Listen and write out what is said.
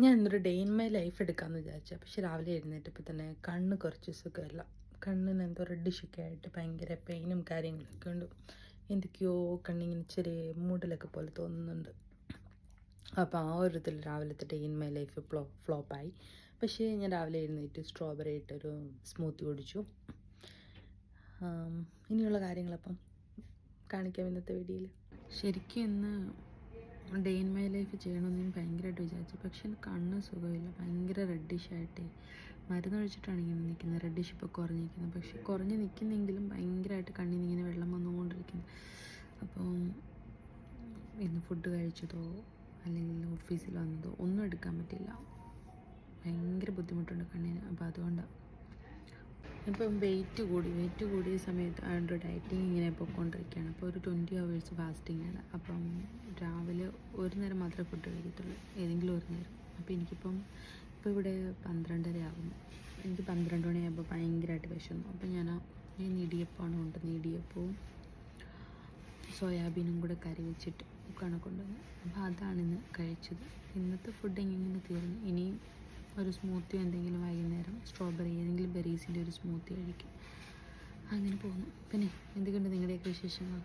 ഞാൻ ഇന്നൊരു day in my life എടുക്കാമെന്ന് വിചാരിച്ചു. പക്ഷെ രാവിലെ എഴുന്നേറ്റപ്പോൾ തന്നെ കണ്ണ് കുറച്ച് സുഖമില്ല. കണ്ണിന് എന്തോ റെഡിഷൊക്കെ ആയിട്ട് ഭയങ്കര പെയിനും കാര്യങ്ങളൊക്കെ ഉണ്ട്. എന്തൊക്കെയോ കണ്ണിങ്ങനെ ചെറിയ മൂടലൊക്കെ പോലെ തോന്നുന്നുണ്ട്. അപ്പോൾ ആ ഒരു ഇതിൽ രാവിലത്തെ ഡേ ഇൻ മൈ ലൈഫ് ഫ്ലോപ്പായി. പക്ഷേ ഞാൻ രാവിലെ എഴുന്നേറ്റ് സ്ട്രോബെറി ഇട്ടൊരു സ്മൂത്തി കുടിച്ചു. ഇനിയുള്ള കാര്യങ്ങളപ്പം കാണിക്കാം ഇന്നത്തെ വീഡിയോയിൽ. ശരിക്കും ഇന്ന് ഡേ ഇൻ മൈ ലൈഫ് ചെയ്യണമെന്ന് ഞാൻ ഭയങ്കരമായിട്ട് വിചാരിച്ചു. പക്ഷേ കണ്ണ് സുഖമില്ല, ഭയങ്കര റെഡിഷായിട്ട് മരുന്ന് ഒഴിച്ചിട്ടാണ് ഇങ്ങനെ നിൽക്കുന്നത്. റെഡിഷ് ഇപ്പോൾ കുറഞ്ഞിരിക്കുന്നത്, പക്ഷേ കുറഞ്ഞ് നിൽക്കുന്നെങ്കിലും ഭയങ്കരമായിട്ട് കണ്ണിൽ നിന്ന് ഇങ്ങനെ വെള്ളം വന്നുകൊണ്ടിരിക്കുന്നു. അപ്പം ഇന്ന് ഫുഡ് കഴിച്ചതോ അല്ലെങ്കിൽ ഓഫീസിൽ വന്നതോ ഒന്നും എടുക്കാൻ പറ്റില്ല. ഭയങ്കര ബുദ്ധിമുട്ടുണ്ട് കണ്ണിന്. അപ്പോൾ അതുകൊണ്ടാണ് ഇപ്പം വെയിറ്റ് കൂടിയ സമയത്ത് അതുകൊണ്ട് ഡയറ്റിങ് ഇങ്ങനെ പോയിക്കൊണ്ടിരിക്കുകയാണ്. അപ്പോൾ ഒരു 20 hours ഫാസ്റ്റിംഗ് ആണ്. അപ്പം രാവിലെ ഒരു നേരം മാത്രമേ ഫുഡ് കഴിക്കത്തുള്ളൂ, ഏതെങ്കിലും ഒരു നേരം. അപ്പോൾ എനിക്കിപ്പം ഇവിടെ 12:30 ആകുന്നു. എനിക്ക് 12 മണിയാകുമ്പോൾ ഭയങ്കരമായിട്ട് വിശന്നു. അപ്പോൾ ഞാൻ ഇടിയപ്പമാണ് കൊണ്ടുവന്നത്. ഇടിയപ്പവും സോയാബീനും കൂടെ കറി വെച്ചിട്ട് കൊണ്ടുവന്നു. അപ്പോൾ അതാണ് ഇന്ന് കഴിച്ചത്. ഇന്നത്തെ ഫുഡ് ഇങ്ങനെ തീർന്നു. ഇനി ഒരു സ്മൂത്തി എന്തെങ്കിലും വൈകുന്നേരം, സ്ട്രോബെറി ഏതെങ്കിലും ബെറീസിൻ്റെ ഒരു സ്മൂത്തി കഴിക്കും. അങ്ങനെ പോകുന്നു. പിന്നെ എന്തൊക്കെയുണ്ട് നിങ്ങളുടെയൊക്കെ വിശേഷങ്ങൾ?